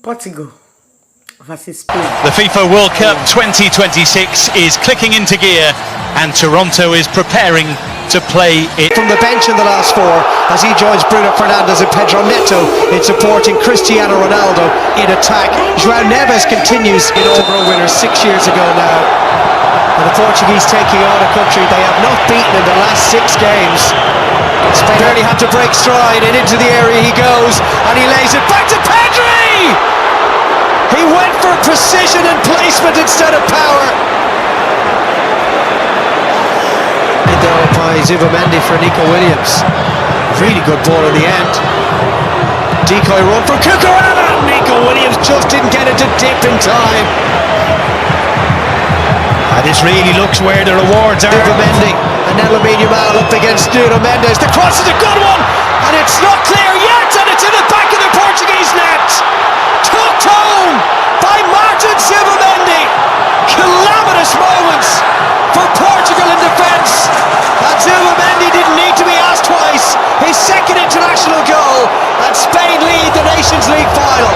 Portugal versus Spain. The FIFA World Cup 2026 is clicking into gear and Toronto is preparing to play it. From the bench in the last four as he joins Bruno Fernandes and Pedro Neto in supporting Cristiano Ronaldo in attack. João Neves continues in Euro winners 6 years ago now. And the Portuguese taking on a country they have not beaten in the last 6 games. Spain barely had to break stride, and into the area he goes and he lays it back to Pedri! He went for precision and placement instead of power. Though by Zubimendi for Nico Williams. Really good ball in the end. Decoy run from Cucurella. Nico Williams just didn't get it to dip in time. This really looks where the rewards are. Zubimendi and then Lamine Yamal up against Nuno Mendes. The cross is a good one and it's not clear yet, and it's in the back of the Portuguese net. Tucked home by Martin Zubimendi. Calamitous moments for Portugal in defence. And Zubimendi didn't need to be asked twice. His second international goal, and Spain lead the Nations League final.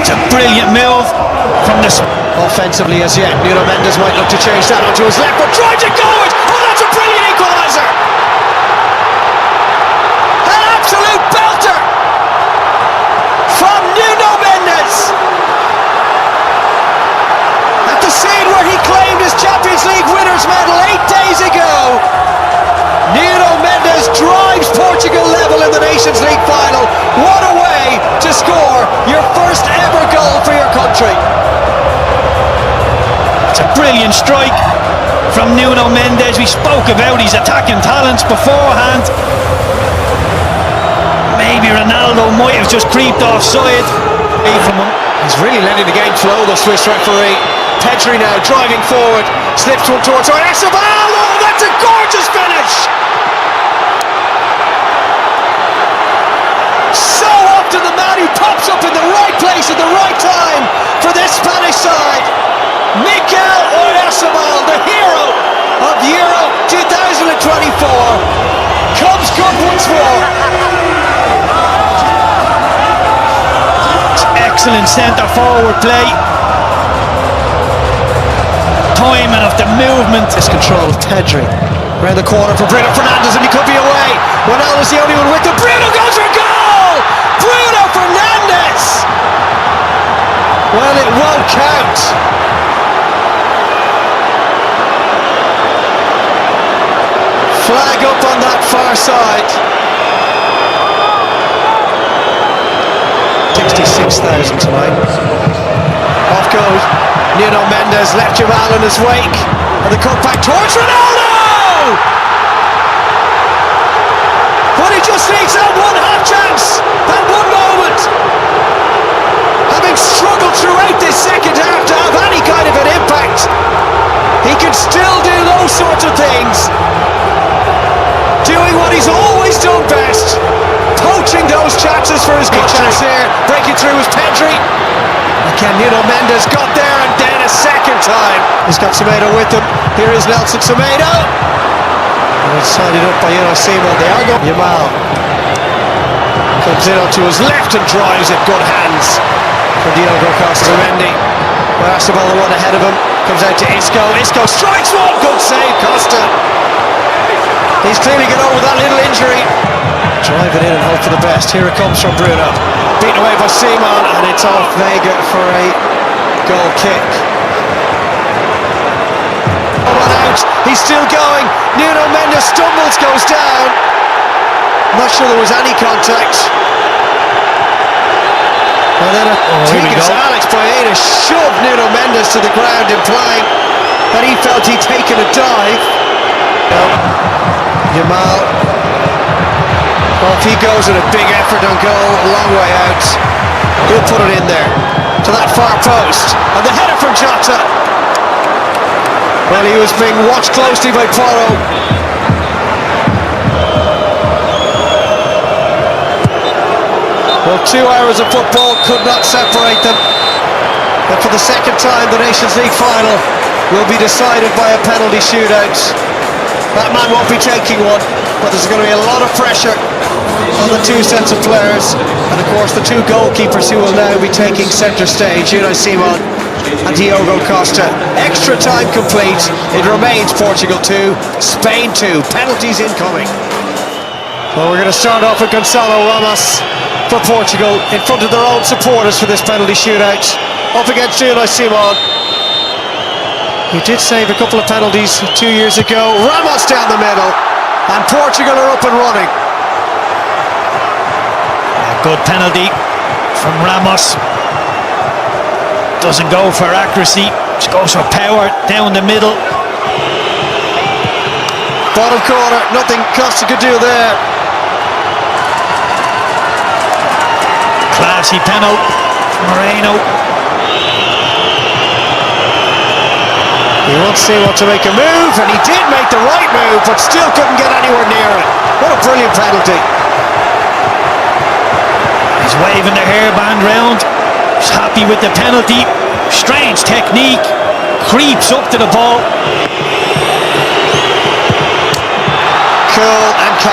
It's a brilliant move from the... Offensively as yet, Nuno Mendes might look to change that onto his left, but tries it forward. Oh, that's a brilliant equaliser. An absolute belter from Nuno Mendes. At the scene where he claimed his Champions League winners medal 8 days ago, Nuno Mendes drives Portugal level in the Nations League final. What a way to score your first ever goal for your country. It's a brilliant strike from Nuno Mendes. We spoke about his attacking talents beforehand. Maybe Ronaldo might have just creeped offside from him. He's really letting the game flow, the Swiss referee. Pedri now driving forward, slips one towards Oyarzabal. Oh, that's a gorgeous finish! So often the man who pops up in the right place at the right time for this Spanish side. Mikel Oyarzabal, the hero of Euro 2024, comes good once more. Excellent centre forward play. Timing of the movement. This control of Pedri. Around the corner for Bruno Fernandes, and he could be away. Ronaldo's the only one with the Bruno goes for goal! Bruno Fernandes! Well, it won't count. Flag up on that far side. 66,000 tonight. Off goes Nuno Mendes, left Jamal in his wake, and the cut back towards Ronaldo! But he just needs that one half chance, that one moment. Having struggled throughout this second half to have any kind of an impact, he can still do those sorts of things. Doing what he's always done best, poaching those chances for his good chance here. Breaking through was Pedri. Again, Nuno Mendes got there, and then a second time. He's got Semedo with him. Here is Nelson Semedo. And it's sided up by Simon. They are going. Yamal comes in onto his left and drives it. Good hands for Diogo Costa. Mendy. Oyarzabal the one ahead of him. Comes out to Isco. Isco strikes one. Good save, Costa. He's clearly got over that little injury. Drive it in and hope for the best. Here it comes from Bruno. Beaten away by Simon, and it's off Vega for a goal kick. Out. He's still going. Nuno Mendes stumbles, goes down. I'm not sure there was any contact. And then Alex Baena shoved Nuno Mendes to the ground, implying that he felt he'd taken a dive. Yamal, off he goes with a big effort on goal, a long way out. He'll put it in there to that far post, and the header from Jota. Well, he was being watched closely by Porro. Well, 2 hours of football could not separate them. And for the second time, the Nations League final will be decided by a penalty shootout. That man won't be taking one, but there's going to be a lot of pressure on the two sets of players, and of course the two goalkeepers who will now be taking centre stage, Unai Simon and Diogo Costa. Extra time complete. It remains Portugal 2, Spain 2. Penalties incoming. Well, we're going to start off with Gonçalo Ramos for Portugal in front of their own supporters for this penalty shootout. Up against Unai Simon. He did save a couple of penalties 2 years ago. Ramos down the middle, and Portugal are up and running. A good penalty from Ramos. Doesn't go for accuracy, just goes for power down the middle. Bottom corner, nothing Costa could do there. Classy penalty from Moreno. He wants Simon to make a move, and he did make the right move, but still couldn't get anywhere near it. What a brilliant penalty. He's waving the hairband round. He's happy with the penalty. Strange technique. Creeps up to the ball. Cool and calm.